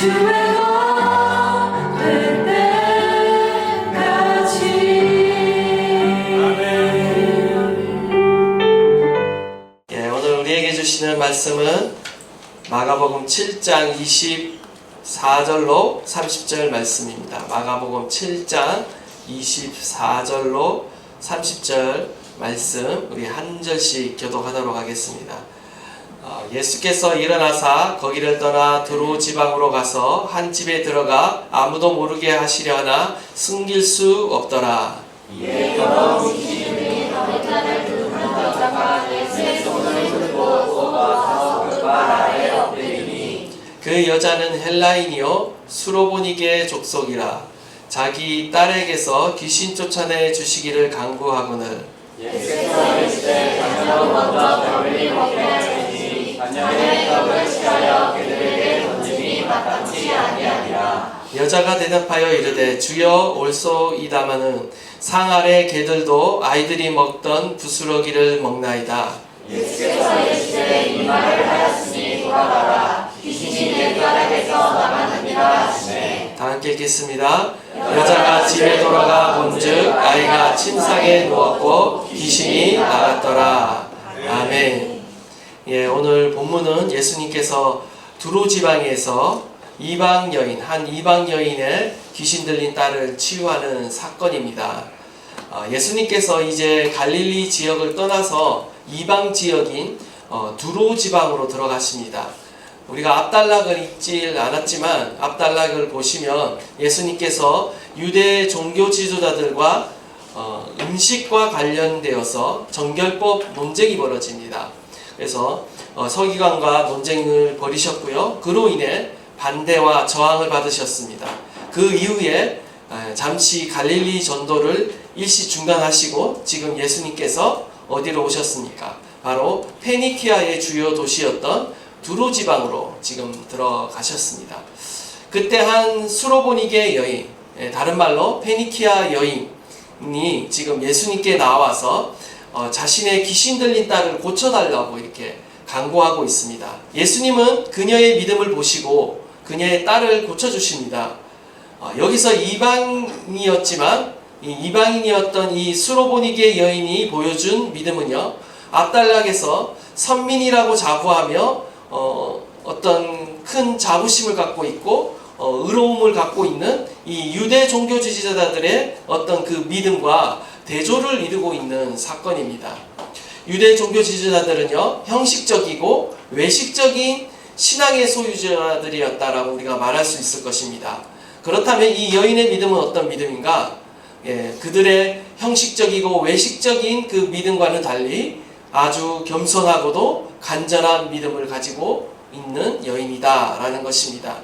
주례가 될 때까지. 예, 오늘 우리에게 주시는 말씀은 마가복음 7장 24절로 30절 말씀입니다. 마가복음 7장 24절로 30절 말씀 우리 한 절씩 교독하도록 하겠습니다. 예수께서 일어나사 거기를 떠나 두로 지방으로 가서 한 집에 들어가 아무도 모르게 하시려 하나 숨길 수 없더라. 이에 여러 무리들이 여자를 두는 여자가 예수의 손을 들고 쏘아서 그 발 아래 엎드리니 그 여자는 헬라인이요 수로보니게 족속이라. 자기 딸에게서 귀신 쫓아내 주시기를 간구하거늘 예수께서 이르시되 자녀로 먼저 떡을 먹게 하시니 자녀의 떡을 취하여 그들에게 던짐이 마땅치 아니하니라. 여자가 대답하여 이르되 주여 올소이다마는 상 아래 개들도 아이들이 먹던 부스러기를 먹나이다. 예수께서 이르시되 이 말을 하였으니 돌아가라. 귀신이 내 딸에게서 나가느니라 하시네. 다 함께 읽겠습니다. 여자가 집에 돌아가 본즉 아이가 침상에 누웠고 귀신이 나갔더라. 아멘. 예, 오늘 본문은 예수님께서 두로 지방에서 한 이방 여인의 귀신 들린 딸을 치유하는 사건입니다. 예수님께서 이제 갈릴리 지역을 떠나서 이방 지역인 두로 지방으로 들어가십니다. 우리가 앞단락을 읽지 않았지만 앞단락을 보시면 예수님께서 유대 종교 지도자들과 음식과 관련되어서 정결법 논쟁이 벌어집니다. 그래서 서기관과 논쟁을 벌이셨고요. 그로 인해 반대와 저항을 받으셨습니다. 그 이후에 잠시 갈릴리 전도를 일시 중단하시고 지금 예수님께서 어디로 오셨습니까? 바로 페니키아의 주요 도시였던 두로 지방으로 지금 들어가셨습니다. 그때 한 수로보니게 여인, 다른 말로 페니키아 여인이 지금 예수님께 나와서 자신의 귀신 들린 딸을 고쳐달라고 이렇게 간구하고 있습니다. 예수님은 그녀의 믿음을 보시고 그녀의 딸을 고쳐주십니다. 여기서 이방인이었지만 이방인이었던 이 수로보니게 여인이 보여준 믿음은요, 앞단락에서 선민이라고 자부하며 어떤 큰 자부심을 갖고 있고 의로움을 갖고 있는 이 유대 종교 지지자들의 어떤 그 믿음과 대조를 이루고 있는 사건입니다. 유대 종교 지지자들은요, 형식적이고 외식적인 신앙의 소유자들이었다라고 우리가 말할 수 있을 것입니다. 그렇다면 이 여인의 믿음은 어떤 믿음인가? 그들의 형식적이고 외식적인 그 믿음과는 달리 아주 겸손하고도 간절한 믿음을 가지고 있는 여인이다라는 것입니다.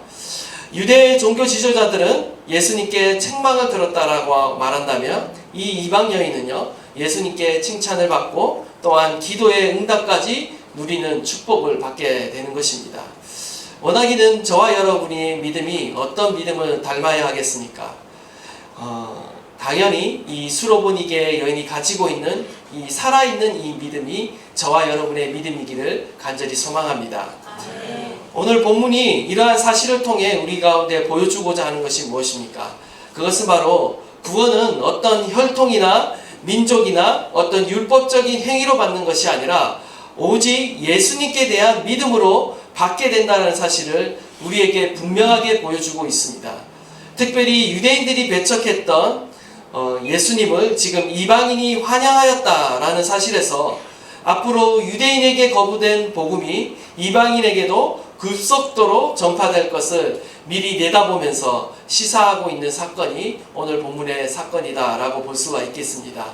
유대 종교 지도자들은 예수님께 책망을 들었다라고 말한다면 이 이방 여인은요, 예수님께 칭찬을 받고 또한 기도의 응답까지 누리는 축복을 받게 되는 것입니다. 원하기는 저와 여러분의 믿음이 어떤 믿음을 닮아야 하겠습니까? 당연히 이 수로보니게 여인이 가지고 있는 이 살아있는 이 믿음이 저와 여러분의 믿음이기를 간절히 소망합니다. 오늘 본문이 이러한 사실을 통해 우리 가운데 보여주고자 하는 것이 무엇입니까? 그것은 바로 구원은 어떤 혈통이나 민족이나 어떤 율법적인 행위로 받는 것이 아니라 오직 예수님께 대한 믿음으로 받게 된다는 사실을 우리에게 분명하게 보여주고 있습니다. 특별히 유대인들이 배척했던 예수님을 지금 이방인이 환영하였다라는 사실에서 앞으로 유대인에게 거부된 복음이 이방인에게도 급속도로 전파될 것을 미리 내다보면서 시사하고 있는 사건이 오늘 본문의 사건이다라고 볼 수가 있겠습니다.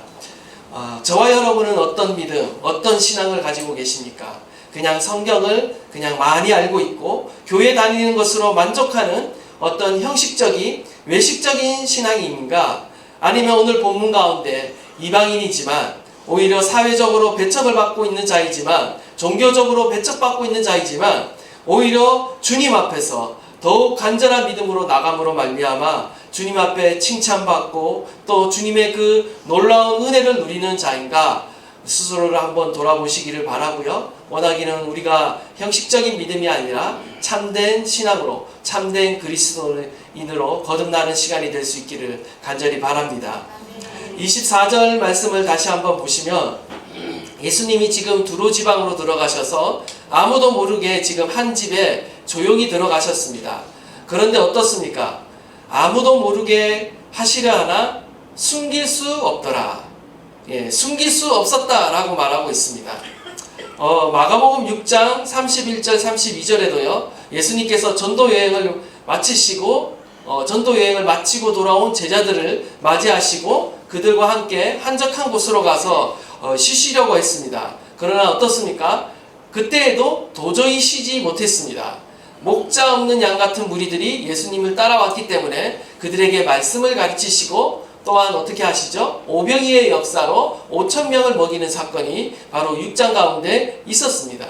저와 여러분은 어떤 믿음, 어떤 신앙을 가지고 계십니까? 그냥 성경을 그냥 많이 알고 있고 교회 다니는 것으로 만족하는 어떤 형식적인 외식적인 신앙인가? 아니면 오늘 본문 가운데 이방인이지만 오히려 사회적으로 배척을 받고 있는 자이지만 종교적으로 배척받고 있는 자이지만 오히려 주님 앞에서 더욱 간절한 믿음으로 나감으로 말미암아 주님 앞에 칭찬받고 또 주님의 그 놀라운 은혜를 누리는 자인가 스스로를 한번 돌아보시기를 바라고요. 원하기는 우리가 형식적인 믿음이 아니라 참된 신앙으로 참된 그리스도인으로 거듭나는 시간이 될 수 있기를 간절히 바랍니다. 24절 말씀을 다시 한번 보시면 예수님이 지금 두로 지방으로 들어가셔서 아무도 모르게 지금 한 집에 조용히 들어가셨습니다. 그런데 어떻습니까? 아무도 모르게 하시려 하나 숨길 수 없더라. 숨길 수 없었다라고 말하고 있습니다. 마가복음 6장 31절 32절에도요. 예수님께서 전도 여행을 마치시고 돌아온 제자들을 맞이하시고 그들과 함께 한적한 곳으로 가서 쉬시려고 했습니다. 그러나 어떻습니까? 그때에도 도저히 쉬지 못했습니다. 목자 없는 양 같은 무리들이 예수님을 따라왔기 때문에 그들에게 말씀을 가르치시고 또한 어떻게 하시죠? 오병이의 역사로 5,000명을 먹이는 사건이 바로 6장 가운데 있었습니다.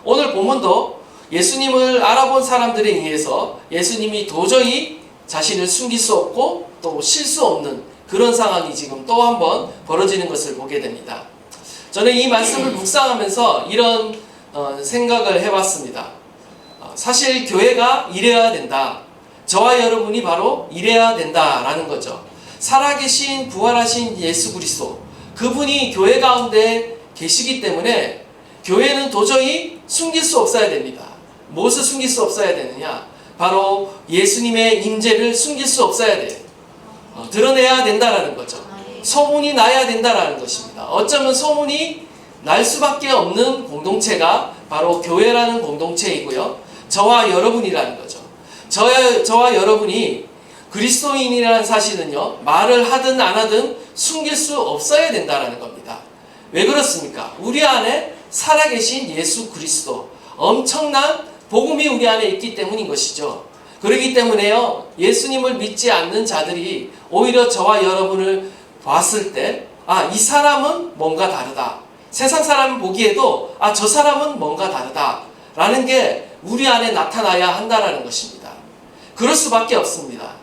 오늘 본문도 예수님을 알아본 사람들에 의해서 예수님이 도저히 자신을 숨길 수 없고 또 쉴 수 없는 그런 상황이 지금 또 한 번 벌어지는 것을 보게 됩니다. 저는 이 말씀을 묵상하면서 이런 생각을 해봤습니다. 사실 교회가 이래야 된다. 저와 여러분이 바로 이래야 된다라는 거죠. 살아계신 부활하신 예수 그리스도 그분이 교회 가운데 계시기 때문에 교회는 도저히 숨길 수 없어야 됩니다. 무엇을 숨길 수 없어야 되느냐? 바로 예수님의 임재를 숨길 수 없어야 돼요. 드러내야 된다라는 거죠. 소문이 나야 된다라는 것입니다. 어쩌면 소문이 날 수밖에 없는 공동체가 바로 교회라는 공동체이고요. 저와 여러분이라는 거죠. 저와 여러분이 그리스도인이라는 사실은요, 말을 하든 안 하든 숨길 수 없어야 된다라는 겁니다. 왜 그렇습니까? 우리 안에 살아계신 예수 그리스도, 엄청난 복음이 우리 안에 있기 때문인 것이죠. 그렇기 때문에요, 예수님을 믿지 않는 자들이 오히려 저와 여러분을 봤을 때, 이 사람은 뭔가 다르다. 세상 사람 보기에도, 저 사람은 뭔가 다르다. 라는 게 우리 안에 나타나야 한다는 것입니다. 그럴 수밖에 없습니다.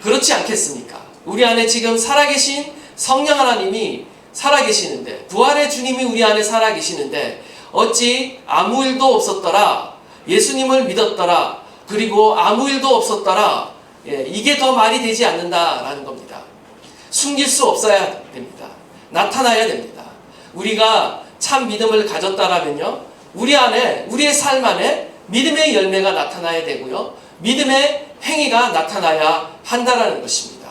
그렇지 않겠습니까? 우리 안에 지금 살아계신 성령 하나님이 살아계시는데, 부활의 주님이 우리 안에 살아계시는데, 어찌 아무 일도 없었더라, 예수님을 믿었더라, 그리고 아무 일도 없었더라, 이게 더 말이 되지 않는다라는 겁니다. 숨길 수 없어야 됩니다. 나타나야 됩니다. 우리가 참 믿음을 가졌다라면요, 우리 안에, 우리의 삶 안에 믿음의 열매가 나타나야 되고요, 믿음의 행위가 나타나야 한다라는 것입니다.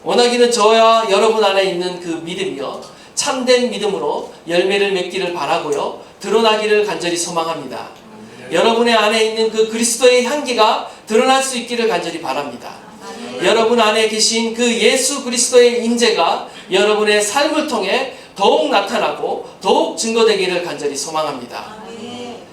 원하기는 저와 여러분 안에 있는 그 믿음이요, 참된 믿음으로 열매를 맺기를 바라고요, 드러나기를 간절히 소망합니다. 여러분의 안에 있는 그 그리스도의 향기가 드러날 수 있기를 간절히 바랍니다. 여러분 안에 계신 그 예수 그리스도의 임재가 여러분의 삶을 통해 더욱 나타나고 더욱 증거되기를 간절히 소망합니다.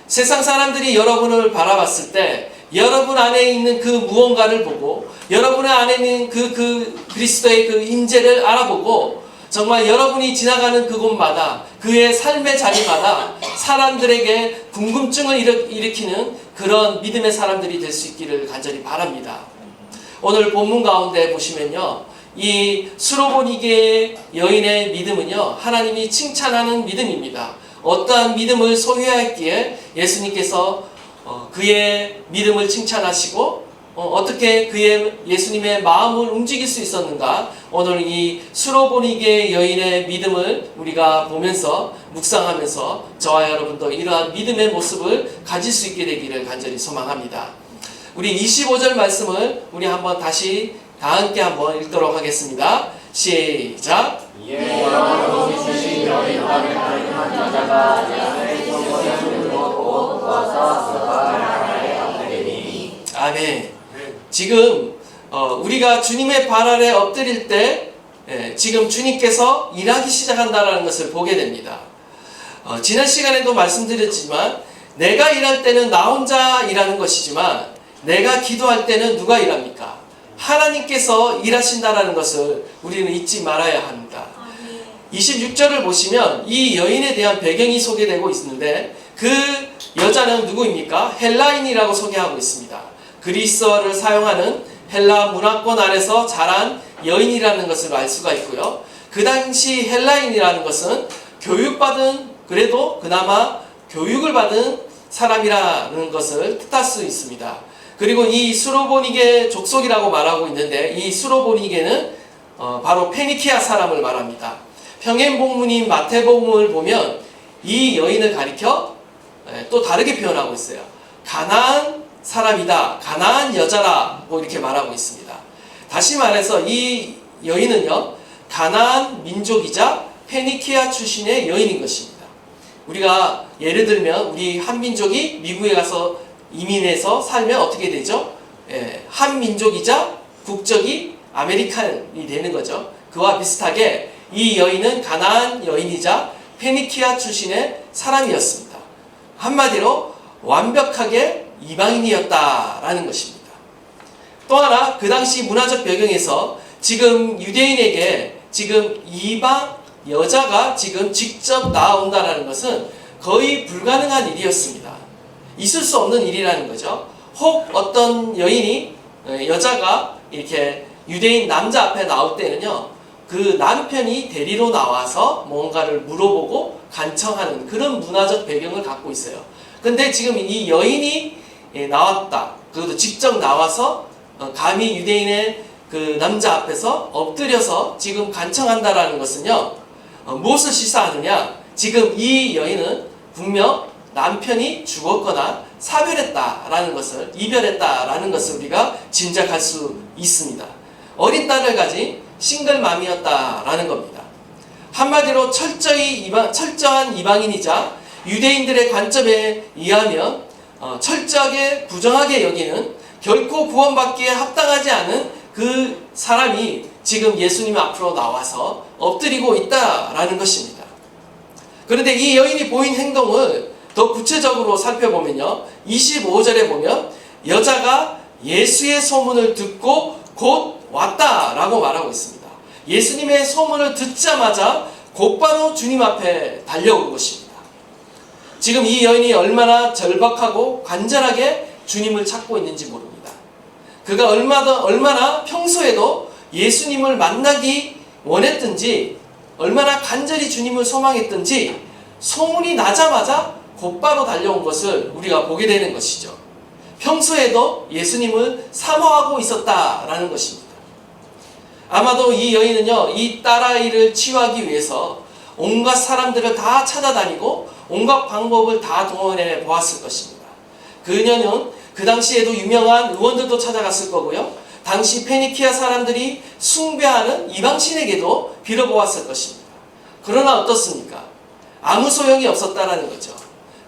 세상 사람들이 여러분을 바라봤을 때 여러분 안에 있는 그 무언가를 보고 여러분의 안에 있는 그 그리스도의 그 임재를 알아보고 정말 여러분이 지나가는 그곳마다 그의 삶의 자리마다 사람들에게 궁금증을 일으키는 그런 믿음의 사람들이 될 수 있기를 간절히 바랍니다. 오늘 본문 가운데 보시면요, 이 수로보니게 여인의 믿음은요, 하나님이 칭찬하는 믿음입니다. 어떠한 믿음을 소유하였기에 예수님께서 그의 믿음을 칭찬하시고 어떻게 그의 예수님의 마음을 움직일 수 있었는가, 오늘 이 수로보니게 여인의 믿음을 우리가 보면서 묵상하면서 저와 여러분도 이러한 믿음의 모습을 가질 수 있게 되기를 간절히 소망합니다. 우리 25절 말씀을 우리 한번 다시 다 함께 한번 읽도록 하겠습니다. 시작. 여러분이 주신 여인과는 다른 여자가 예수의 소문을 듣고 와서 그가 나라에 엎드리니. 아멘. 지금 우리가 주님의 발 아래 엎드릴 때 지금 주님께서 일하기 시작한다는 것을 보게 됩니다. 지난 시간에도 말씀드렸지만 내가 일할 때는 나 혼자 일하는 것이지만 내가 기도할 때는 누가 일합니까? 하나님께서 일하신다는 것을 우리는 잊지 말아야 합니다. 26절을 보시면 이 여인에 대한 배경이 소개되고 있는데 그 여자는 누구입니까? 헬라인이라고 소개하고 있습니다. 그리스어를 사용하는 헬라 문화권 안에서 자란 여인이라는 것을 알 수가 있고요. 그 당시 헬라인이라는 것은 교육받은, 그래도 그나마 교육을 받은 사람이라는 것을 뜻할 수 있습니다. 그리고 이 스로보니게 족속이라고 말하고 있는데 이 스로보니게는 바로 페니키아 사람을 말합니다. 평행복문인 마태복음을 보면 이 여인을 가리켜 또 다르게 표현하고 있어요. 가나안 사람이다, 가나안 여자라고 이렇게 말하고 있습니다. 다시 말해서 이 여인은요, 가나안 민족이자 페니키아 출신의 여인인 것입니다. 우리가 예를 들면 우리 한민족이 미국에 가서 이민해서 살면 어떻게 되죠? 한민족이자 국적이 아메리칸이 되는 거죠. 그와 비슷하게 이 여인은 가나안 여인이자 페니키아 출신의 사람이었습니다. 한마디로 완벽하게 이방인이었다라는 것입니다. 또 하나, 그 당시 문화적 배경에서 지금 유대인에게 지금 이방 여자가 지금 직접 나온다라는 것은 거의 불가능한 일이었습니다. 있을 수 없는 일이라는 거죠. 혹 어떤 여인이, 여자가 이렇게 유대인 남자 앞에 나올 때는요, 그 남편이 대리로 나와서 뭔가를 물어보고 간청하는 그런 문화적 배경을 갖고 있어요. 근데 지금 이 여인이 나왔다. 그것도 직접 나와서 감히 유대인의 그 남자 앞에서 엎드려서 지금 간청한다라는 것은요, 무엇을 시사하느냐? 지금 이 여인은 분명 남편이 죽었거나 사별했다라는 것을, 이별했다라는 것을 우리가 짐작할 수 있습니다. 어린 딸을 가진 싱글맘이었다라는 겁니다. 한마디로 철저한 이방인이자 유대인들의 관점에 의하면 철저하게 부정하게 여기는 결코 구원받기에 합당하지 않은 그 사람이 지금 예수님 앞으로 나와서 엎드리고 있다라는 것입니다. 그런데 이 여인이 보인 행동을 더 구체적으로 살펴보면요, 25절에 보면 여자가 예수의 소문을 듣고 곧 왔다라고 말하고 있습니다. 예수님의 소문을 듣자마자 곧바로 주님 앞에 달려온 것입니다. 지금 이 여인이 얼마나 절박하고 간절하게 주님을 찾고 있는지 모릅니다. 그가 얼마나 평소에도 예수님을 만나기 원했든지, 얼마나 간절히 주님을 소망했든지 소문이 나자마자 곧바로 달려온 것을 우리가 보게 되는 것이죠. 평소에도 예수님을 사모하고 있었다라는 것입니다. 아마도 이 여인은요, 이 딸아이를 치유하기 위해서 온갖 사람들을 다 찾아다니고 온갖 방법을 다 동원해 보았을 것입니다. 그녀는 그 당시에도 유명한 의원들도 찾아갔을 거고요, 당시 페니키아 사람들이 숭배하는 이방신에게도 빌어보았을 것입니다. 그러나 어떻습니까? 아무 소용이 없었다라는 거죠.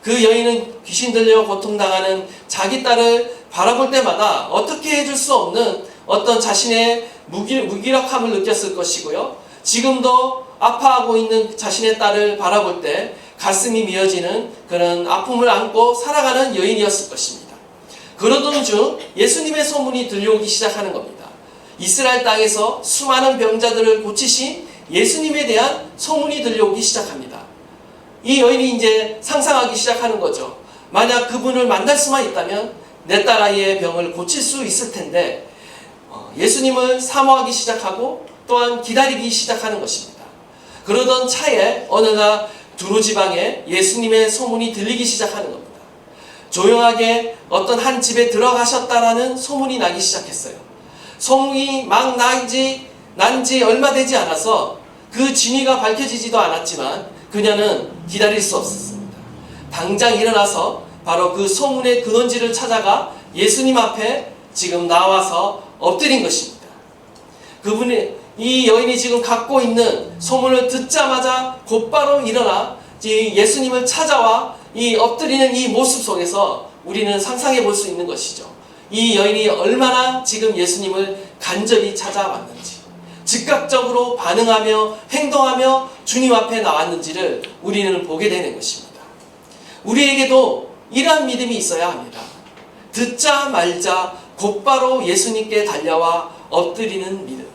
그 여인은 귀신 들려 고통당하는 자기 딸을 바라볼 때마다 어떻게 해줄 수 없는 어떤 자신의 무기력함을 느꼈을 것이고요, 지금도 아파하고 있는 자신의 딸을 바라볼 때 가슴이 미어지는 그런 아픔을 안고 살아가는 여인이었을 것입니다. 그러던 중 예수님의 소문이 들려오기 시작하는 겁니다. 이스라엘 땅에서 수많은 병자들을 고치신 예수님에 대한 소문이 들려오기 시작합니다. 이 여인이 이제 상상하기 시작하는 거죠. 만약 그분을 만날 수만 있다면 내 딸아이의 병을 고칠 수 있을 텐데, 예수님을 사모하기 시작하고 또한 기다리기 시작하는 것입니다. 그러던 차에 어느 날 두로 지방에 예수님의 소문이 들리기 시작하는 겁니다. 조용하게 어떤 한 집에 들어가셨다라는 소문이 나기 시작했어요. 소문이 막 난 지 얼마 되지 않아서 그 진위가 밝혀지지도 않았지만 그녀는 기다릴 수 없었습니다. 당장 일어나서 바로 그 소문의 근원지를 찾아가 예수님 앞에 지금 나와서 엎드린 것입니다. 이 여인이 지금 갖고 있는 소문을 듣자마자 곧바로 일어나 예수님을 찾아와 이 엎드리는 이 모습 속에서 우리는 상상해 볼 수 있는 것이죠. 이 여인이 얼마나 지금 예수님을 간절히 찾아왔는지, 즉각적으로 반응하며 행동하며 주님 앞에 나왔는지를 우리는 보게 되는 것입니다. 우리에게도 이러한 믿음이 있어야 합니다. 듣자 말자 곧바로 예수님께 달려와 엎드리는 믿음,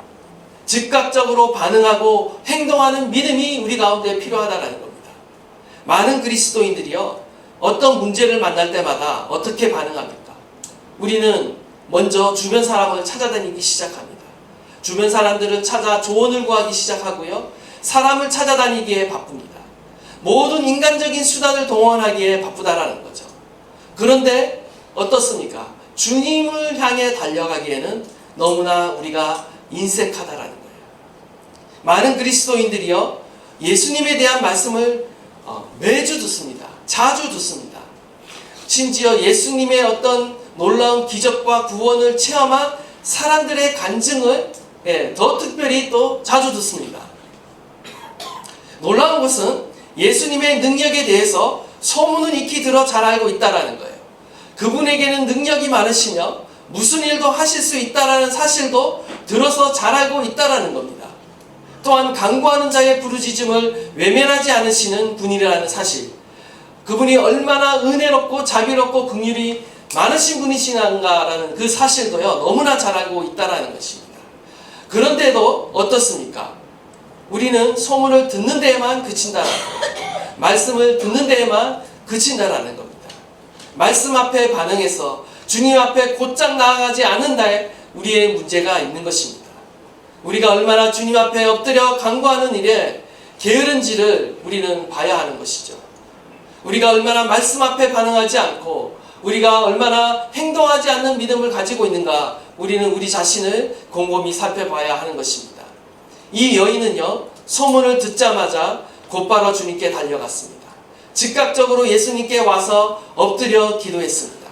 즉각적으로 반응하고 행동하는 믿음이 우리 가운데 필요하다는 겁니다. 많은 그리스도인들이요, 어떤 문제를 만날 때마다 어떻게 반응합니까? 우리는 먼저 주변 사람을 찾아다니기 시작합니다. 주변 사람들을 찾아 조언을 구하기 시작하고요, 사람을 찾아다니기에 바쁩니다. 모든 인간적인 수단을 동원하기에 바쁘다라는 거죠. 그런데 어떻습니까? 주님을 향해 달려가기에는 너무나 우리가 인색하다라는 거예요. 많은 그리스도인들이요, 예수님에 대한 말씀을 매주 듣습니다. 자주 듣습니다. 심지어 예수님의 어떤 놀라운 기적과 구원을 체험한 사람들의 간증을 더 특별히 또 자주 듣습니다. 놀라운 것은 예수님의 능력에 대해서 소문은 익히 들어 잘 알고 있다라는 거예요. 그분에게는 능력이 많으시며 무슨 일도 하실 수 있다라는 사실도 들어서 잘 알고 있다라는 겁니다. 또한 강구하는 자의 부르짖음을 외면하지 않으시는 분이라는 사실, 그분이 얼마나 은혜롭고 자비롭고 긍휼이 많으신 분이시는가라는 그 사실도요, 너무나 잘 알고 있다라는 것입니다. 그런데도 어떻습니까? 우리는 소문을 듣는 데에만 그친다라는 거예요. 말씀을 듣는 데에만 그친다라는 겁니다. 말씀 앞에 반응해서 주님 앞에 곧장 나아가지 않는 데에 우리의 문제가 있는 것입니다. 우리가 얼마나 주님 앞에 엎드려 간구하는 일에 게으른지를 우리는 봐야 하는 것이죠. 우리가 얼마나 말씀 앞에 반응하지 않고 우리가 얼마나 행동하지 않는 믿음을 가지고 있는가, 우리는 우리 자신을 곰곰이 살펴봐야 하는 것입니다. 이 여인은요, 소문을 듣자마자 곧바로 주님께 달려갔습니다. 즉각적으로 예수님께 와서 엎드려 기도했습니다.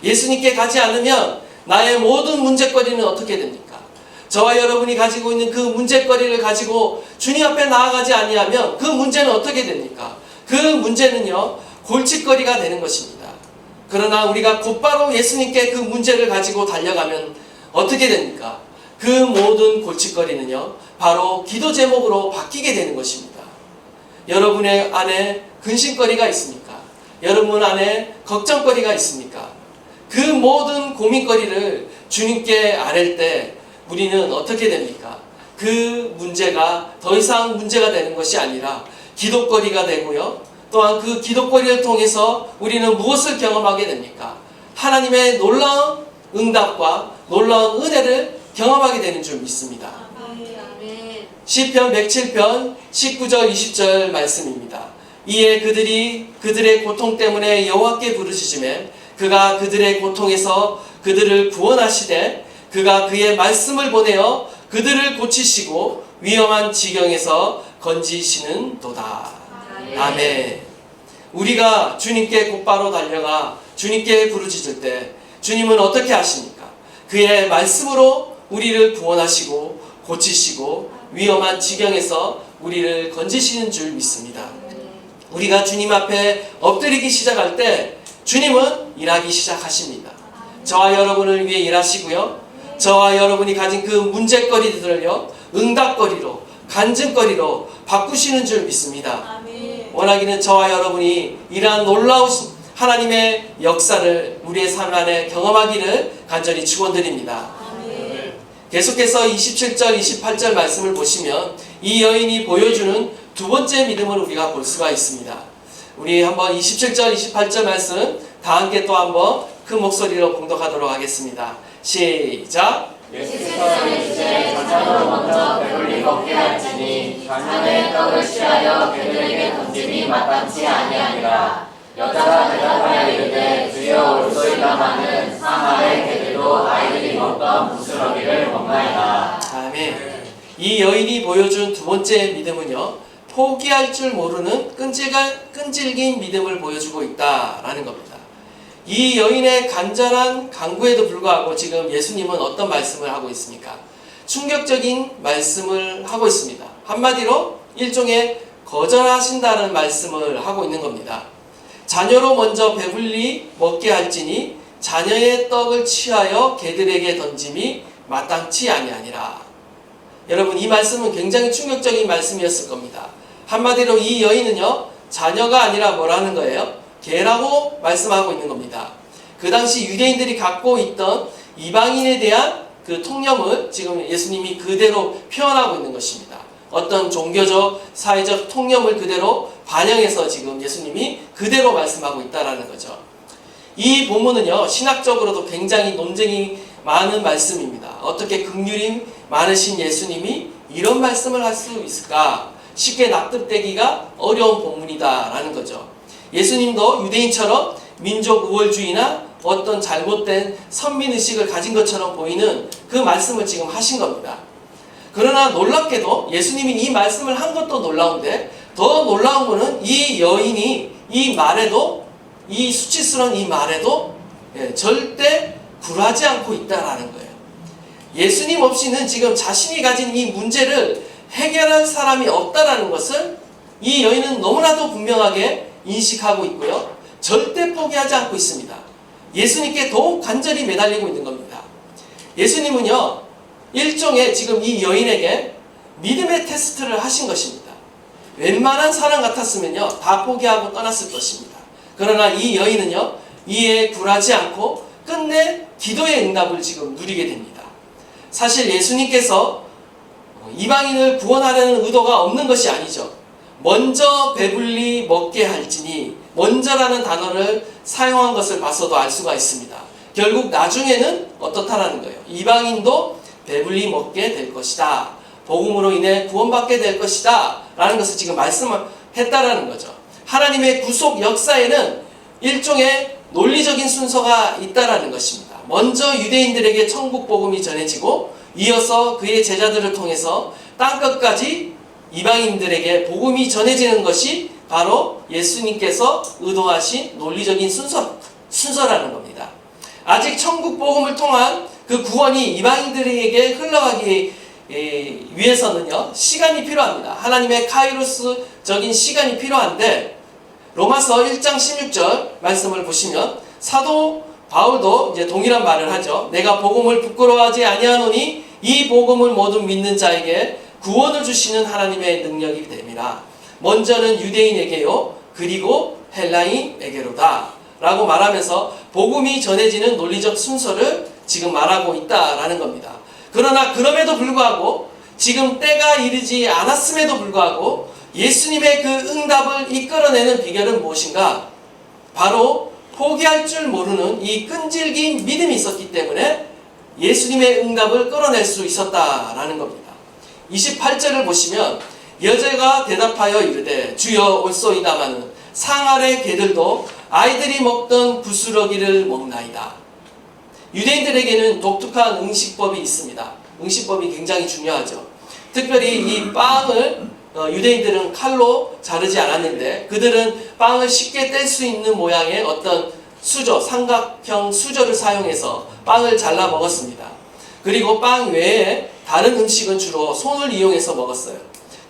예수님께 가지 않으면 나의 모든 문제거리는 어떻게 됩니까? 저와 여러분이 가지고 있는 그 문제거리를 가지고 주님 앞에 나아가지 아니하면 그 문제는 어떻게 됩니까? 그 문제는요, 골칫거리가 되는 것입니다. 그러나 우리가 곧바로 예수님께 그 문제를 가지고 달려가면 어떻게 됩니까? 그 모든 골칫거리는요, 바로 기도 제목으로 바뀌게 되는 것입니다. 여러분의 안에 근심거리가 있습니까? 여러분 안에 걱정거리가 있습니까? 그 모든 고민거리를 주님께 아랠 때 우리는 어떻게 됩니까? 그 문제가 더 이상 문제가 되는 것이 아니라 기도거리가 되고요, 또한 그 기도거리를 통해서 우리는 무엇을 경험하게 됩니까? 하나님의 놀라운 응답과 놀라운 은혜를 경험하게 되는 줄 믿습니다. 시편 107편 19절 20절 말씀입니다. 이에 그들이 그들의 고통 때문에 여호와께 부르짖으매 그가 그들의 고통에서 그들을 구원하시되 그가 그의 말씀을 보내어 그들을 고치시고 위험한 지경에서 건지시는도다. 아멘. 우리가 주님께 곧바로 달려가 주님께 부르짖을 때 주님은 어떻게 하십니까? 그의 말씀으로 우리를 구원하시고 고치시고 위험한 지경에서 우리를 건지시는 줄 믿습니다. 우리가 주님 앞에 엎드리기 시작할 때 주님은 일하기 시작하십니다. 저와 여러분을 위해 일하시고요, 저와 여러분이 가진 그 문제거리들을요, 응답거리로, 간증거리로 바꾸시는 줄 믿습니다. 원하기는 저와 여러분이 이러한 놀라우신 하나님의 역사를 우리의 삶 안에 경험하기를 간절히 축원드립니다. 계속해서 27절, 28절 말씀을 보시면 이 여인이 보여주는 두 번째 믿음을 우리가 볼 수가 있습니다. 우리 한번 27절, 28절 말씀 다 함께 또 한번 큰 목소리로 봉독하도록 하겠습니다. 시작! 예수께서 이르시되 자녀로 먼저 배불리 먹게 할지니 자녀의 떡을 취하여 그들에게 던짐이 마땅치 아니하니라. 여자가 대답하여 이르되 주여 올소이다마는 상 아래 개들도 아이들이 먹던 부스러기를 먹나이다. 아멘. 이 여인이 보여준 두 번째 믿음은요, 포기할 줄 모르는 끈질긴 믿음을 보여주고 있다라는 겁니다. 이 여인의 간절한 간구에도 불구하고 지금 예수님은 어떤 말씀을 하고 있습니까? 충격적인 말씀을 하고 있습니다. 한마디로 일종의 거절하신다는 말씀을 하고 있는 겁니다. 자녀로 먼저 배불리 먹게 할지니 자녀의 떡을 취하여 개들에게 던짐이 마땅치 아니하니라. 여러분, 이 말씀은 굉장히 충격적인 말씀이었을 겁니다. 한마디로 이 여인은요, 자녀가 아니라 뭐라는 거예요? 개라고 말씀하고 있는 겁니다. 그 당시 유대인들이 갖고 있던 이방인에 대한 그 통념을 지금 예수님이 그대로 표현하고 있는 것입니다. 어떤 종교적, 사회적 통념을 그대로 반영해서 지금 예수님이 그대로 말씀하고 있다는 거죠. 이 본문은요, 신학적으로도 굉장히 논쟁이 많은 말씀입니다. 어떻게 긍휼이 많으신 예수님이 이런 말씀을 할 수 있을까? 쉽게 납득되기가 어려운 본문이다라는 거죠. 예수님도 유대인처럼 민족 우월주의나 어떤 잘못된 선민의식을 가진 것처럼 보이는 그 말씀을 지금 하신 겁니다. 그러나 놀랍게도 예수님이 이 말씀을 한 것도 놀라운데 더 놀라운 것은 이 여인이 이 말에도, 이 수치스러운 이 말에도 절대 굴하지 않고 있다라는 거예요. 예수님 없이는 지금 자신이 가진 이 문제를 해결할 사람이 없다라는 것을 이 여인은 너무나도 분명하게 인식하고 있고요. 절대 포기하지 않고 있습니다. 예수님께 더욱 간절히 매달리고 있는 겁니다. 예수님은요, 일종의 지금 이 여인에게 믿음의 테스트를 하신 것입니다. 웬만한 사람 같았으면요, 다 포기하고 떠났을 것입니다. 그러나 이 여인은요, 이에 굴하지 않고 끝내 기도의 응답을 지금 누리게 됩니다. 사실 예수님께서 이방인을 구원하려는 의도가 없는 것이 아니죠. 먼저 배불리 먹게 할지니, 먼저라는 단어를 사용한 것을 봐서도 알 수가 있습니다. 결국 나중에는 어떻다라는 거예요. 이방인도 배불리 먹게 될 것이다. 복음으로 인해 구원받게 될 것이다. 라는 것을 지금 말씀을 했다라는 거죠. 하나님의 구속 역사에는 일종의 논리적인 순서가 있다라는 것입니다. 먼저 유대인들에게 천국 복음이 전해지고 이어서 그의 제자들을 통해서 땅끝까지 이방인들에게 복음이 전해지는 것이 바로 예수님께서 의도하신 논리적인 순서라는 겁니다. 아직 천국 복음을 통한 그 구원이 이방인들에게 흘러가기 위해서는요, 시간이 필요합니다. 하나님의 카이로스적인 시간이 필요한데, 로마서 1장 16절 말씀을 보시면 사도 바울도 이제 동일한 말을 하죠. 내가 복음을 부끄러워하지 아니하노니 이 복음을 모두 믿는 자에게 구원을 주시는 하나님의 능력이 됨이라. 먼저는 유대인에게요, 그리고 헬라인에게로다 라고 말하면서 복음이 전해지는 논리적 순서를 지금 말하고 있다라는 겁니다. 그러나 그럼에도 불구하고 지금 때가 이르지 않았음에도 불구하고 예수님의 그 응답을 이끌어내는 비결은 무엇인가? 바로 포기할 줄 모르는 이 끈질긴 믿음이 있었기 때문에 예수님의 응답을 끌어낼 수 있었다라는 겁니다. 28절을 보시면 여자가 대답하여 이르되 주여 올소이다마는 상 아래 개들도 아이들이 먹던 부스러기를 먹나이다. 유대인들에게는 독특한 응식법이 있습니다. 응식법이 굉장히 중요하죠. 특별히 이 빵을 유대인들은 칼로 자르지 않았는데 그들은 빵을 쉽게 뗄 수 있는 모양의 어떤 수저, 삼각형 수저를 사용해서 빵을 잘라 먹었습니다. 그리고 빵 외에 다른 음식은 주로 손을 이용해서 먹었어요.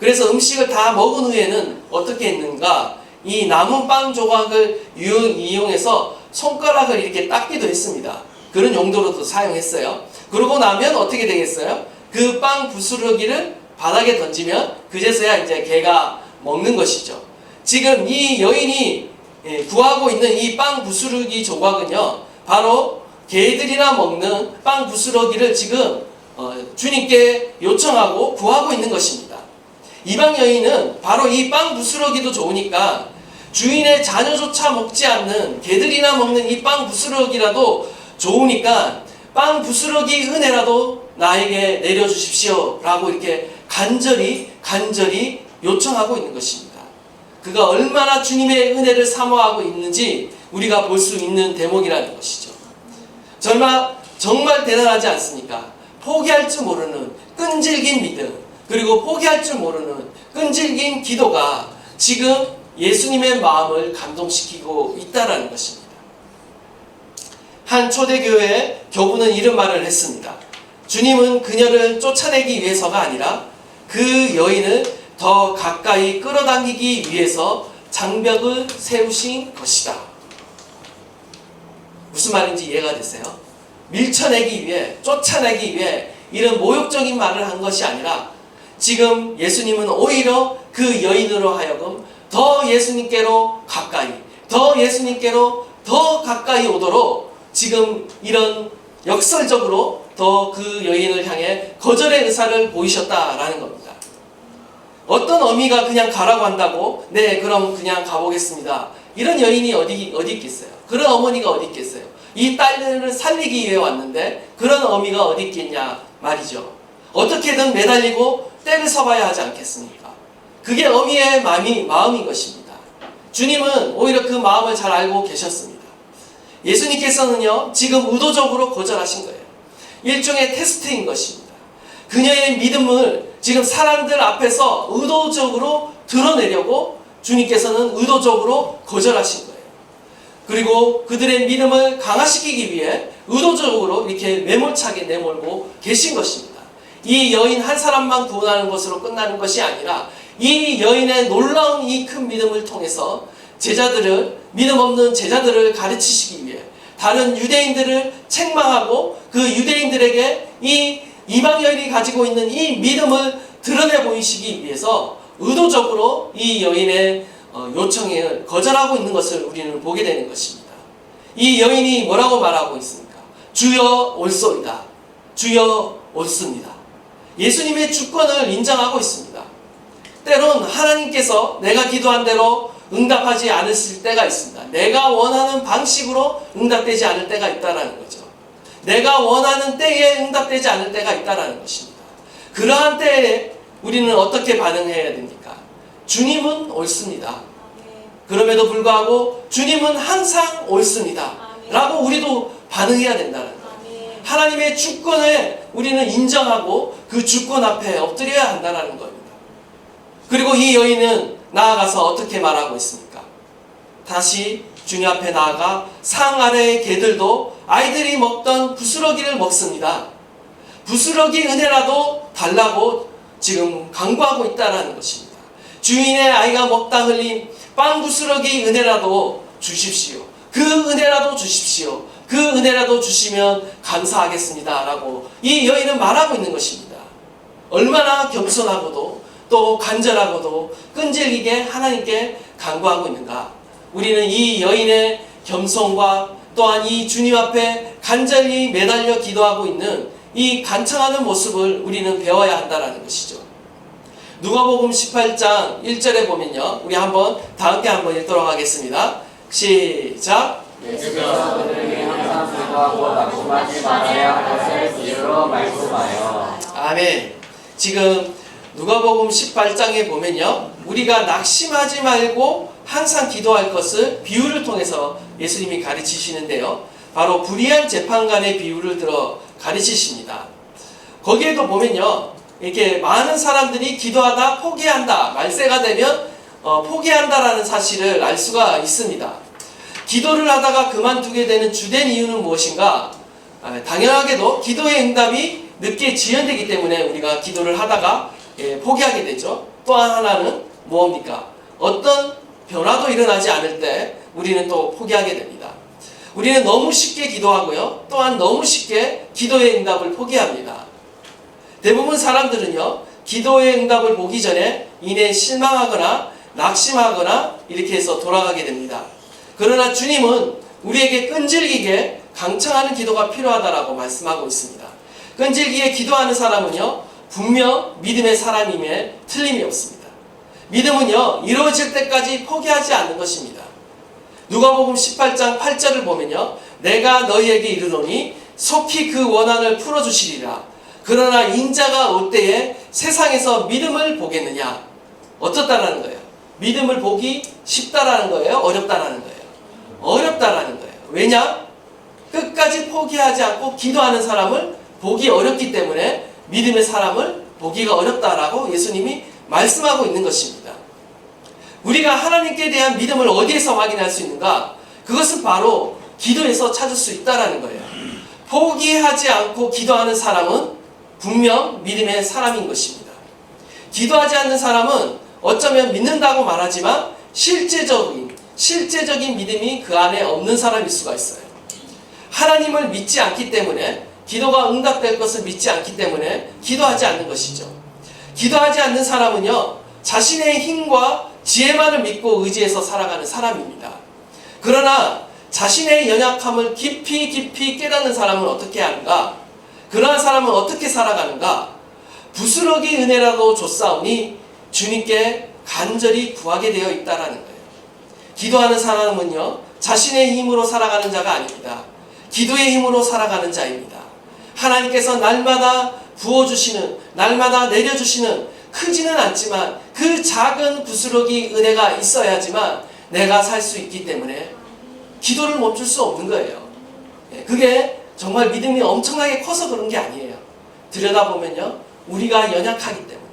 그래서 음식을 다 먹은 후에는 어떻게 했는가? 이 남은 빵 조각을 이용해서 손가락을 이렇게 닦기도 했습니다. 그런 용도로도 사용했어요. 그러고 나면 어떻게 되겠어요? 그 빵 부스러기를 바닥에 던지면 그제서야 이제 개가 먹는 것이죠. 지금 이 여인이 구하고 있는 이 빵 부스러기 조각은요, 바로 개들이나 먹는 빵 부스러기를 지금 주님께 요청하고 구하고 있는 것입니다. 이방 여인은 바로 이 빵 부스러기도 좋으니까 주인의 자녀조차 먹지 않는 개들이나 먹는 이 빵 부스러기라도 좋으니까 빵 부스러기 은혜라도 나에게 내려주십시오 라고 이렇게 간절히 요청하고 있는 것입니다. 그가 얼마나 주님의 은혜를 사모하고 있는지 우리가 볼 수 있는 대목이라는 것이죠. 정말 대단하지 않습니까? 포기할 줄 모르는 끈질긴 믿음, 그리고 포기할 줄 모르는 끈질긴 기도가 지금 예수님의 마음을 감동시키고 있다는 것입니다. 한 초대교회의 교부는 이런 말을 했습니다. 주님은 그녀를 쫓아내기 위해서가 아니라 그 여인을 더 가까이 끌어당기기 위해서 장벽을 세우신 것이다. 무슨 말인지 이해가 되세요? 밀쳐내기 위해, 쫓아내기 위해 이런 모욕적인 말을 한 것이 아니라 지금 예수님은 오히려 그 여인으로 하여금 더 예수님께로 가까이 오도록 지금 이런 역설적으로 더 그 여인을 향해 거절의 의사를 보이셨다라는 겁니다. 어떤 어미가 그냥 가라고 한다고 네 그럼 그냥 가보겠습니다. 이런 여인이 어디 있겠어요? 그런 어머니가 어디 있겠어요? 이 딸을 살리기 위해 왔는데 그런 어미가 어디 있겠냐 말이죠. 어떻게든 매달리고 때를 서봐야 하지 않겠습니까? 그게 어미의 마음인 것입니다. 주님은 오히려 그 마음을 잘 알고 계셨습니다. 예수님께서는요, 지금 의도적으로 거절하신 거예요. 일종의 테스트인 것입니다. 그녀의 믿음을 지금 사람들 앞에서 의도적으로 드러내려고 주님께서는 의도적으로 거절하신 거예요. 그리고 그들의 믿음을 강화시키기 위해 의도적으로 이렇게 매몰차게 내몰고 계신 것입니다. 이 여인 한 사람만 구원하는 것으로 끝나는 것이 아니라 이 여인의 놀라운 이 큰 믿음을 통해서 믿음 없는 제자들을 가르치시기 위해 다른 유대인들을 책망하고 그 유대인들에게 이 이방 여인이 가지고 있는 이 믿음을 드러내 보이시기 위해서 의도적으로 이 여인의 요청을 거절하고 있는 것을 우리는 보게 되는 것입니다. 이 여인이 뭐라고 말하고 있습니까? 주여 올소이다. 주여 옳습니다. 예수님의 주권을 인정하고 있습니다. 때론 하나님께서 내가 기도한 대로 응답하지 않으실 때가 있습니다. 내가 원하는 방식으로 응답되지 않을 때가 있다는 거죠. 내가 원하는 때에 응답되지 않을 때가 있다는 것입니다. 그러한 때에 우리는 어떻게 반응해야 됩니까? 주님은 옳습니다. 그럼에도 불구하고 주님은 항상 옳습니다. 라고 우리도 반응해야 된다는 거예요. 하나님의 주권을 우리는 인정하고 그 주권 앞에 엎드려야 한다는 겁니다. 그리고 이 여인은 나아가서 어떻게 말하고 있습니까? 다시 주님 앞에 나아가 상 아래의 개들도 아이들이 먹던 부스러기를 먹습니다. 부스러기 은혜라도 달라고 지금 강구하고 있다는 것입니다. 주인의 아이가 먹다 흘린 빵 부스러기 은혜라도 주십시오. 그 은혜라도 주십시오. 그 은혜라도 주시면 감사하겠습니다. 라고 이 여인은 말하고 있는 것입니다. 얼마나 겸손하고도 또 간절하고도 끈질기게 하나님께 간구하고 있는가. 우리는 이 여인의 겸손과 또한 이 주님 앞에 간절히 매달려 기도하고 있는 이 간청하는 모습을 우리는 배워야 한다는 것이죠. 누가복음 18장 1절에 보면요, 우리 다 함께 한번 읽도록 하겠습니다. 시작. 예수께서 그들에게 항상 기도하고 낙심하지 말아야 할 것을 비유로 말씀하여. 아멘. 지금 누가복음 18장에 보면요, 우리가 낙심하지 말고 항상 기도할 것을 비유를 통해서 예수님이 가르치시는데요, 바로 불의한 재판관의 비유를 들어 가르치십니다. 거기에도 보면요, 이렇게 많은 사람들이 기도하다 포기한다, 말세가 되면 포기한다라는 사실을 알 수가 있습니다. 기도를 하다가 그만두게 되는 주된 이유는 무엇인가? 당연하게도 기도의 응답이 늦게 지연되기 때문에 우리가 기도를 하다가 포기하게 되죠. 또 하나는 무엇입니까? 어떤 변화도 일어나지 않을 때 우리는 또 포기하게 됩니다. 우리는 너무 쉽게 기도하고요, 또한 너무 쉽게 기도의 응답을 포기합니다. 대부분 사람들은요, 기도의 응답을 보기 전에 이내 실망하거나 낙심하거나 이렇게 해서 돌아가게 됩니다. 그러나 주님은 우리에게 끈질기게 강청하는 기도가 필요하다라고 말씀하고 있습니다. 끈질기게 기도하는 사람은요, 분명 믿음의 사람임에 틀림이 없습니다. 믿음은요, 이루어질 때까지 포기하지 않는 것입니다. 누가복음 18장 8절을 보면요, 내가 너희에게 이르노니 속히 그 원한을 풀어주시리라. 그러나 인자가 올 때에 세상에서 믿음을 보겠느냐? 어떻다라는 거예요? 믿음을 보기 쉽다라는 거예요? 어렵다라는 거예요? 어렵다라는 거예요. 왜냐? 끝까지 포기하지 않고 기도하는 사람을 보기 어렵기 때문에 믿음의 사람을 보기가 어렵다라고 예수님이 말씀하고 있는 것입니다. 우리가 하나님께 대한 믿음을 어디에서 확인할 수 있는가? 그것은 바로 기도에서 찾을 수 있다라는 거예요. 포기하지 않고 기도하는 사람은 분명 믿음의 사람인 것입니다. 기도하지 않는 사람은 어쩌면 믿는다고 말하지만 실제적인 믿음이 그 안에 없는 사람일 수가 있어요. 하나님을 믿지 않기 때문에, 기도가 응답될 것을 믿지 않기 때문에 기도하지 않는 것이죠. 기도하지 않는 사람은요, 자신의 힘과 지혜만을 믿고 의지해서 살아가는 사람입니다. 그러나 자신의 연약함을 깊이 깨닫는 사람은 어떻게 하는가? 그러한 사람은 어떻게 살아가는가? 부스러기 은혜라도 줬사오니 주님께 간절히 구하게 되어 있다라는 거예요. 기도하는 사람은요, 자신의 힘으로 살아가는 자가 아닙니다. 기도의 힘으로 살아가는 자입니다. 하나님께서 날마다 부어주시는, 날마다 내려주시는 크지는 않지만 그 작은 부스러기 은혜가 있어야지만 내가 살 수 있기 때문에 기도를 멈출 수 없는 거예요. 그게 정말 믿음이 엄청나게 커서 그런 게 아니에요. 들여다보면요, 우리가 연약하기 때문에,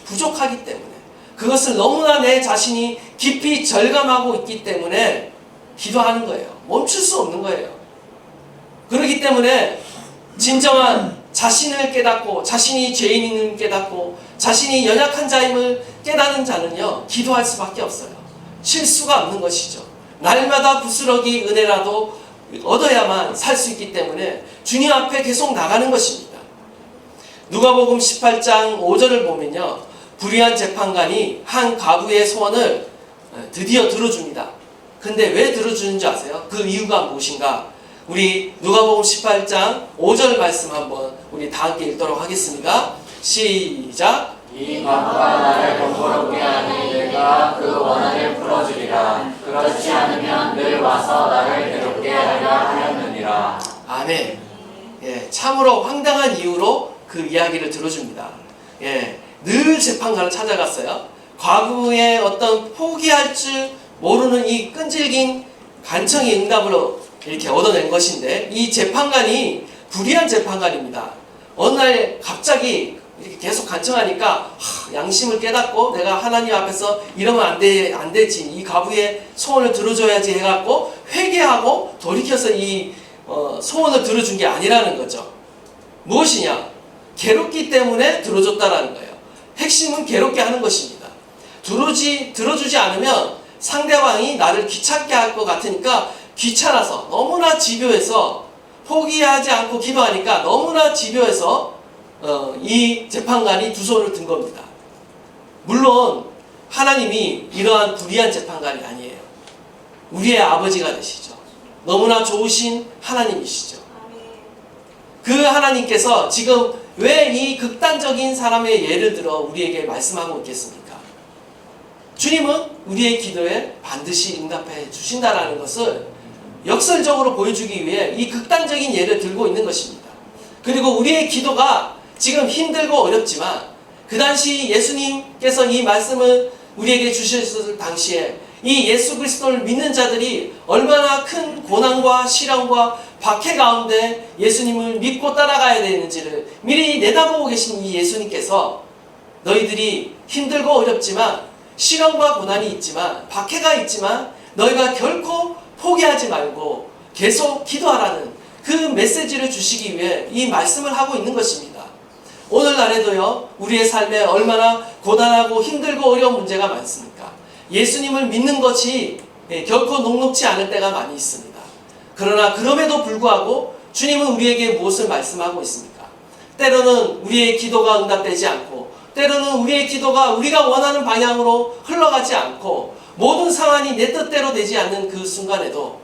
부족하기 때문에, 그것을 너무나 내 자신이 깊이 절감하고 있기 때문에 기도하는 거예요. 멈출 수 없는 거예요. 그렇기 때문에 진정한 자신을 깨닫고, 자신이 죄인임을 깨닫고, 자신이 연약한 자임을 깨닫는 자는요, 기도할 수밖에 없어요. 쉴 수가 없는 것이죠. 날마다 부스러기 은혜라도 얻어야만 살 수 있기 때문에 주님 앞에 계속 나가는 것입니다. 누가복음 18장 5절을 보면요, 불의한 재판관이 한 과부의 소원을 드디어 들어줍니다. 근데 왜 들어주는지 아세요? 그 이유가 무엇인가? 우리 누가복음 18장 5절 말씀 한번 우리 다 함께 읽도록 하겠습니다. 시작. 이 과부가 나를 번거롭게 하니 내가 그 원한을 풀어주리라. 그렇지 않으면 늘 와서 나를 괴롭게 하려 하였느니라. 아멘. 예, 참으로 황당한 이유로 그 이야기를 들어줍니다. 예, 늘 재판관을 찾아갔어요. 과부의 어떤 포기할 줄 모르는 이 끈질긴 간청의 응답으로 이렇게 얻어낸 것인데, 이 재판관이 불의한 재판관입니다. 어느 날 갑자기 이렇게 계속 간청하니까 양심을 깨닫고 내가 하나님 앞에서 이러면 안 되지, 이 과부의 소원을 들어줘야지 해갖고 회개하고 돌이켜서 이 소원을 들어준 게 아니라는 거죠. 무엇이냐? 괴롭기 때문에 들어줬다라는 거예요. 핵심은 괴롭게 하는 것입니다. 들어주지 않으면 상대방이 나를 귀찮게 할 것 같으니까 귀찮아서, 너무나 집요해서, 포기하지 않고 기도하니까 너무나 집요해서 이 재판관이 두 손을 든 겁니다. 물론 하나님이 이러한 불의한 재판관이 아니에요. 우리의 아버지가 되시죠. 너무나 좋으신 하나님이시죠. 그 하나님께서 지금 왜 이 극단적인 사람의 예를 들어 우리에게 말씀하고 있겠습니까? 주님은 우리의 기도에 반드시 응답해 주신다라는 것을 역설적으로 보여주기 위해 이 극단적인 예를 들고 있는 것입니다. 그리고 우리의 기도가 지금 힘들고 어렵지만 그 당시 예수님께서 이 말씀을 우리에게 주셨을 당시에 이 예수 그리스도를 믿는 자들이 얼마나 큰 고난과 시련과 박해 가운데 예수님을 믿고 따라가야 되는지를 미리 내다보고 계신 이 예수님께서 너희들이 힘들고 어렵지만 시련과 고난이 있지만 박해가 있지만 너희가 결코 포기하지 말고 계속 기도하라는 그 메시지를 주시기 위해 이 말씀을 하고 있는 것입니다. 오늘날에도요, 우리의 삶에 얼마나 고단하고 힘들고 어려운 문제가 많습니까? 예수님을 믿는 것이 결코 녹록지 않을 때가 많이 있습니다. 그러나 그럼에도 불구하고 주님은 우리에게 무엇을 말씀하고 있습니까? 때로는 우리의 기도가 응답되지 않고, 때로는 우리의 기도가 우리가 원하는 방향으로 흘러가지 않고, 모든 상황이 내 뜻대로 되지 않는 그 순간에도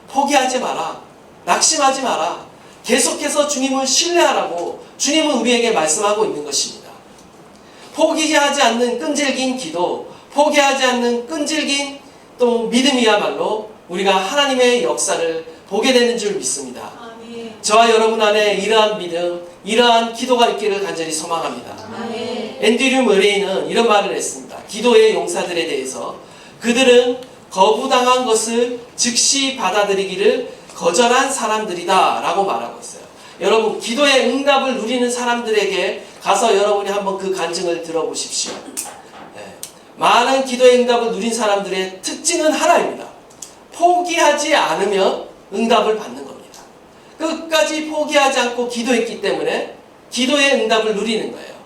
포기하지 마라, 낙심하지 마라, 계속해서 주님을 신뢰하라고 주님은 우리에게 말씀하고 있는 것입니다. 포기하지 않는 끈질긴 기도, 포기하지 않는 끈질긴 또 믿음이야말로 우리가 하나님의 역사를 보게 되는 줄 믿습니다. 저와 여러분 안에 이러한 믿음, 이러한 기도가 있기를 간절히 소망합니다. 앤드류 머레이는 이런 말을 했습니다. 기도의 용사들에 대해서 그들은 거부당한 것을 즉시 받아들이기를 거절한 사람들이다 라고 말하고 있어요. 여러분, 기도의 응답을 누리는 사람들에게 가서 여러분이 한번 그 간증을 들어보십시오. 많은 기도의 응답을 누린 사람들의 특징은 하나입니다. 포기하지 않으면 응답을 받는 겁니다. 끝까지 포기하지 않고 기도했기 때문에 기도의 응답을 누리는 거예요.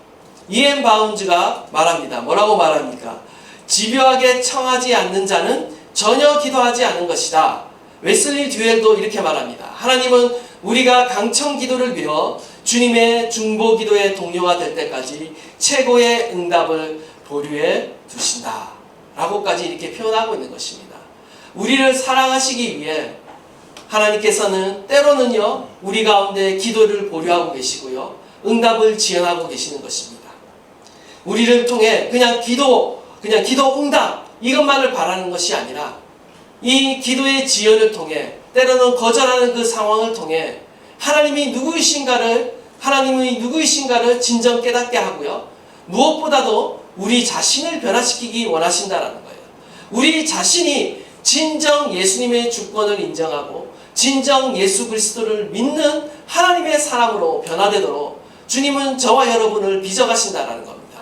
이엔 바운즈가 말합니다. 뭐라고 말합니까? 집요하게 청하지 않는 자는 전혀 기도하지 않은 것이다. 웨슬리 듀엘도 이렇게 말합니다. 하나님은 우리가 강청 기도를 빌어 주님의 중보 기도의 동료가 될 때까지 최고의 응답을 보류해 두신다 라고까지 이렇게 표현하고 있는 것입니다. 우리를 사랑하시기 위해 하나님께서는 때로는요, 우리 가운데 기도를 보류하고 계시고요, 응답을 지연하고 계시는 것입니다. 우리를 통해 그냥 기도 응답 이것만을 바라는 것이 아니라 이 기도의 지연을 통해, 때로는 거절하는 그 상황을 통해 하나님이 누구이신가를 진정 깨닫게 하고요, 무엇보다도 우리 자신을 변화시키기 원하신다라는 거예요. 우리 자신이 진정 예수님의 주권을 인정하고 진정 예수 그리스도를 믿는 하나님의 사람으로 변화되도록 주님은 저와 여러분을 빚어가신다라는 겁니다.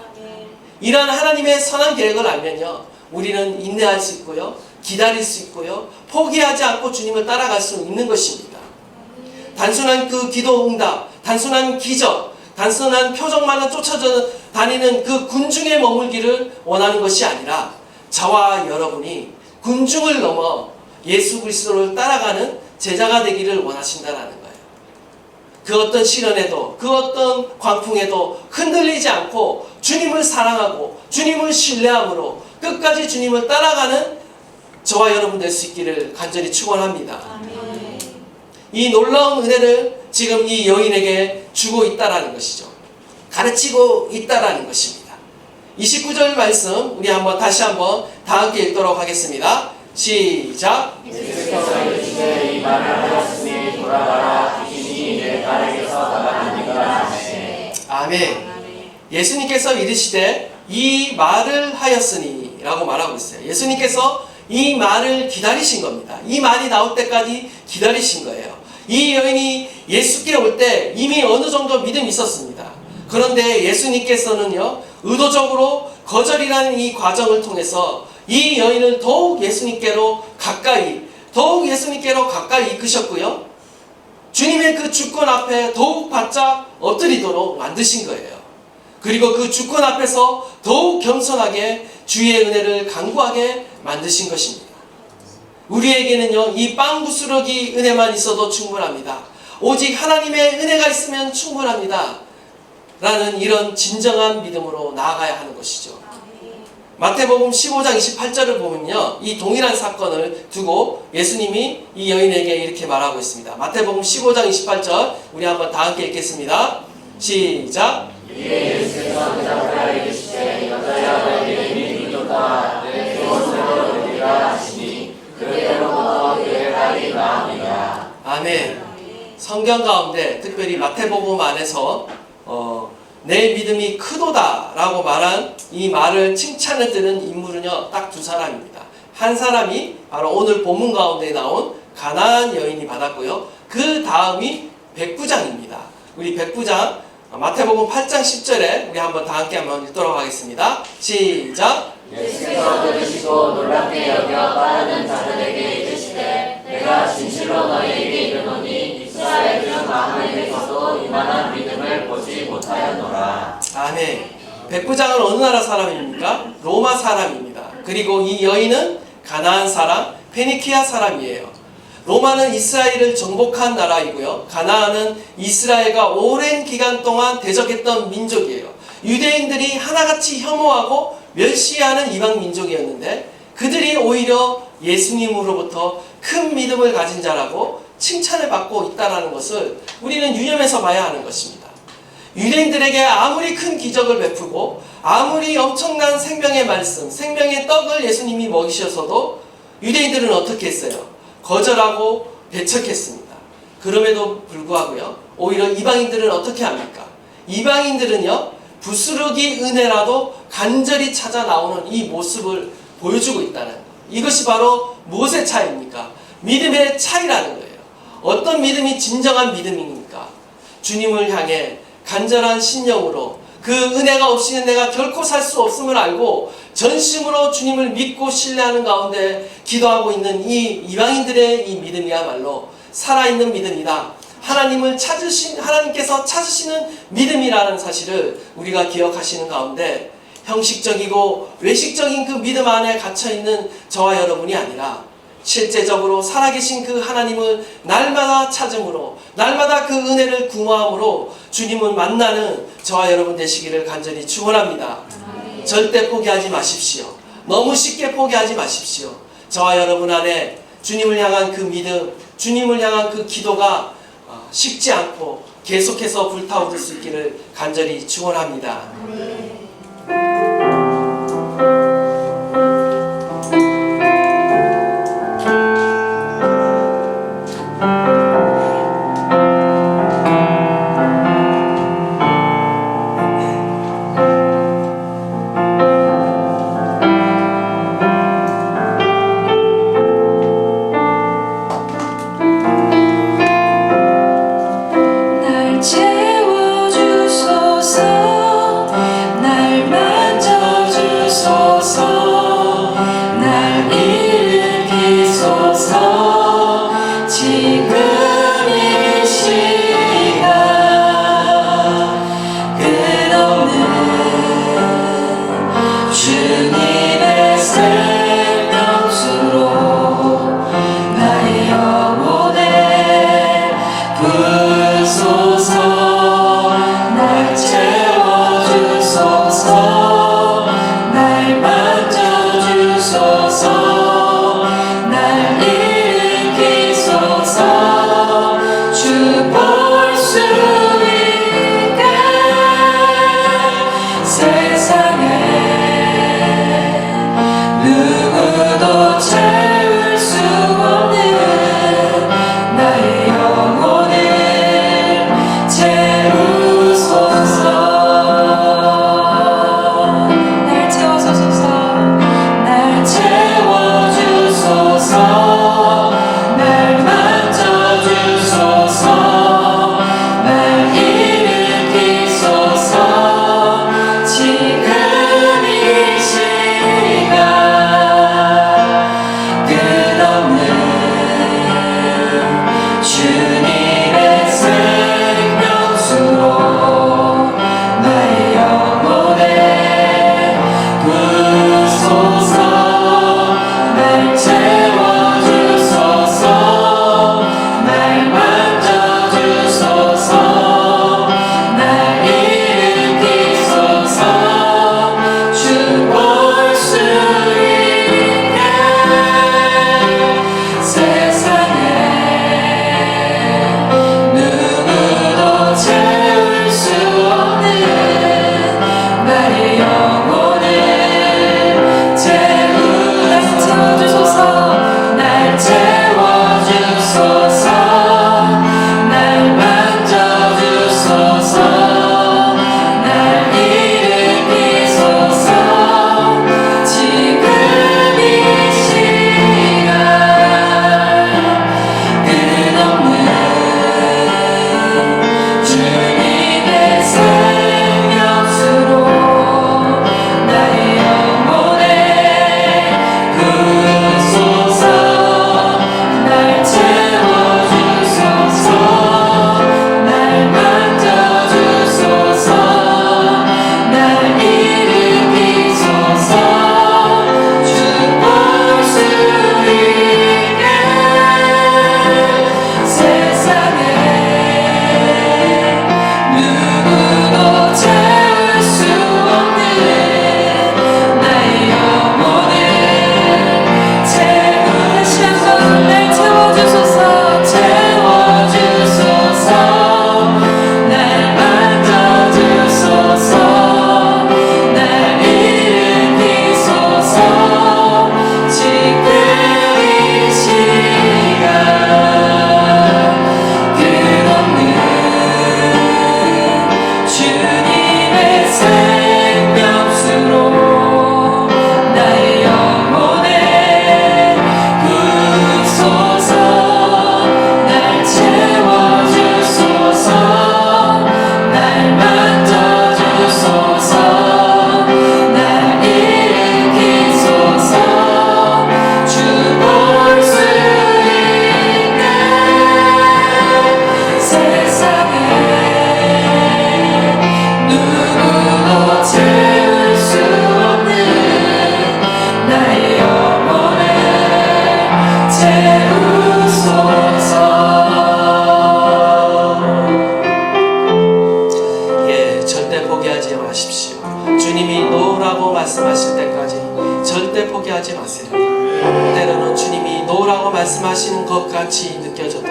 이러한 하나님의 선한 계획을 알면요, 우리는 인내할 수 있고요, 기다릴 수 있고요, 포기하지 않고 주님을 따라갈 수 있는 것입니다. 단순한 그 기도 응답, 단순한 기적, 단순한 표적만을 쫓아져 다니는 그 군중에 머물기를 원하는 것이 아니라 저와 여러분이 군중을 넘어 예수 그리스도를 따라가는 제자가 되기를 원하신다라는 거예요. 그 어떤 시련에도, 그 어떤 광풍에도 흔들리지 않고 주님을 사랑하고 주님을 신뢰함으로 끝까지 주님을 따라가는 저와 여러분 될 수 있기를 간절히 축원합니다. 이 놀라운 은혜를 지금 이 여인에게 주고 있다라는 것이죠. 가르치고 있다라는 것입니다. 29절 말씀 우리 다시 한번 다 함께 읽도록 하겠습니다. 시작. 예수께서 이르시되 이 말을 하였으니 돌아가라 귀신이 내 딸에게서 나가느니라 하시니. 아멘. 예수님께서 이르시되 이 말을 하였으니 라고 말하고 있어요. 예수님께서 이 말을 기다리신 겁니다. 이 말이 나올 때까지 기다리신 거예요. 이 여인이 예수께 올 때 이미 어느 정도 믿음이 있었습니다. 그런데 예수님께서는요, 의도적으로 거절이라는 이 과정을 통해서 이 여인을 더욱 예수님께로 가까이 이끄셨고요, 주님의 그 주권 앞에 더욱 바짝 엎드리도록 만드신 거예요. 그리고 그 주권 앞에서 더욱 겸손하게 주의 은혜를 간구하게 만드신 것입니다. 우리에게는요, 이 빵부스러기 은혜만 있어도 충분합니다. 오직 하나님의 은혜가 있으면 충분합니다. 라는 이런 진정한 믿음으로 나아가야 하는 것이죠. 마태복음 15장 28절을 보면요, 이 동일한 사건을 두고 예수님이 이 여인에게 이렇게 말하고 있습니다. 마태복음 15장 28절 우리 한번 다 함께 읽겠습니다. 시작. 이에 예수께서 대답하여 이르시되 여자야 너의 믿음이 이르도다 내 소원대로 되리라 하시니 그대로부터 그의 딸이 나으니라. 아멘. 성경 가운데 특별히 마태복음 안에서 내 믿음이 크도다 라고 말한 이 말을 칭찬을 들은 인물은요, 딱 두 사람입니다. 한 사람이 바로 오늘 본문 가운데 나온 가나안 여인이 받았고요, 그 다음이 백부장입니다. 우리 백부장 마태복음 8장 10절에 우리 한번 다 함께 한번 읽도록 하겠습니다. 시작. 예수께서 들으시고 놀랍게 여겨 따르는 자들에게 이르시되 내가 진실로 너희에게 이르노니 이스라엘중 아무에게서도 이만한 믿음을 보지 못하였노라. 아멘. 백부장은 어느 나라 사람입니까? 로마 사람입니다. 그리고 이 여인은 가나안 사람, 페니키아 사람이에요. 로마는 이스라엘을 정복한 나라이고요, 가나안은 이스라엘과 오랜 기간 동안 대적했던 민족이에요. 유대인들이 하나같이 혐오하고 멸시하는 이방 민족이었는데 그들이 오히려 예수님으로부터 큰 믿음을 가진 자라고 칭찬을 받고 있다는 것을 우리는 유념해서 봐야 하는 것입니다. 유대인들에게 아무리 큰 기적을 베푸고 아무리 엄청난 생명의 말씀, 생명의 떡을 예수님이 먹이셔서도 유대인들은 어떻게 했어요? 거절하고 배척했습니다. 그럼에도 불구하고요, 오히려 이방인들은 어떻게 합니까? 이방인들은요, 부스러기 은혜라도 간절히 찾아 나오는 이 모습을 보여주고 있다는 거예요. 이것이 바로 무엇의 차이입니까? 믿음의 차이라는 거예요. 어떤 믿음이 진정한 믿음입니까? 주님을 향해 간절한 신령으로 그 은혜가 없이는 내가 결코 살 수 없음을 알고 전심으로 주님을 믿고 신뢰하는 가운데 기도하고 있는 이 이방인들의 이 믿음이야말로 살아있는 믿음이다. 하나님께서 찾으시는 믿음이라는 사실을 우리가 기억하시는 가운데 형식적이고 외식적인 그 믿음 안에 갇혀있는 저와 여러분이 아니라 실제적으로 살아계신 그 하나님을 날마다 찾음으로, 날마다 그 은혜를 구하므로 주님을 만나는 저와 여러분 되시기를 간절히 축원합니다. 절대 포기하지 마십시오. 너무 쉽게 포기하지 마십시오. 저와 여러분 안에 주님을 향한 그 믿음, 주님을 향한 그 기도가 식지 않고 계속해서 불타오를 수 있기를 간절히 축원합니다. 말씀하실 때까지 절대 포기하지 마세요. 때로는 주님이 노라고 말씀하시는 것 같이 느껴져도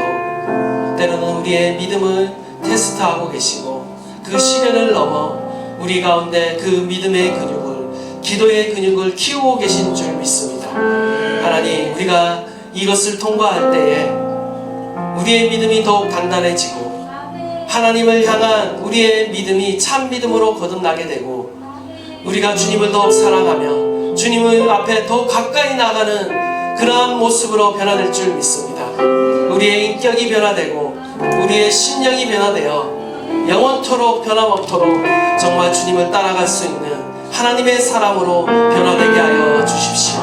때로는 우리의 믿음을 테스트하고 계시고 그 시련을 넘어 우리 가운데 그 믿음의 근육을, 기도의 근육을 키우고 계신 줄 믿습니다. 하나님, 우리가 이것을 통과할 때에 우리의 믿음이 더욱 단단해지고 하나님을 향한 우리의 믿음이 참 믿음으로 거듭나게 되고 우리가 주님을 더욱 사랑하며 주님을 앞에 더욱 가까이 나가는 그러한 모습으로 변화될 줄 믿습니다. 우리의 인격이 변화되고 우리의 심령이 변화되어 영원토록 변함없도록 정말 주님을 따라갈 수 있는 하나님의 사람으로 변화되게 하여 주십시오.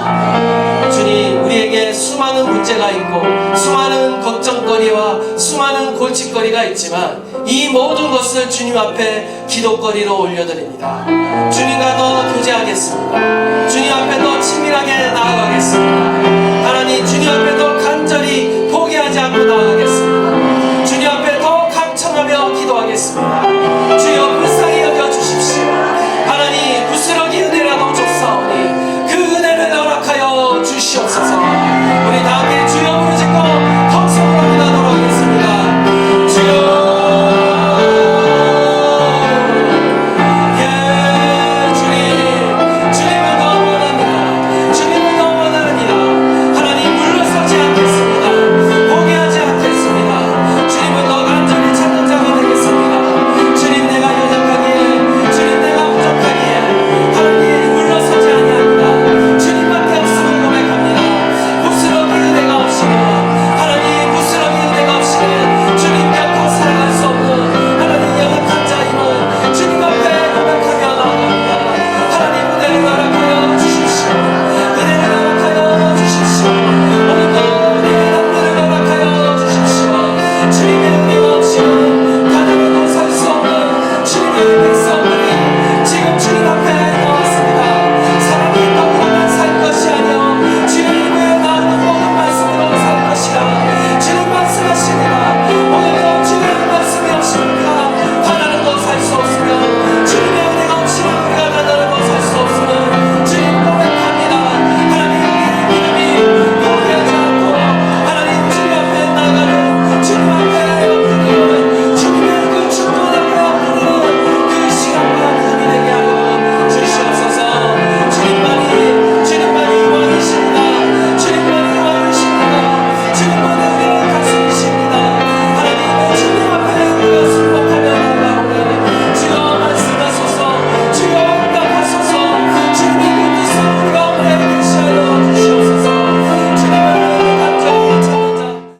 주님, 우리에게 수많은 문제가 있고 수많은 걱정거리와 수많은 골칫거리가 있지만 이 모든 것을 주님 앞에 기도거리로 올려드립니다. 주님과 더 교제하겠습니다. 주님 앞에 더 친밀하게 나아가겠습니다. 하나님, 주님 앞에 더 간절히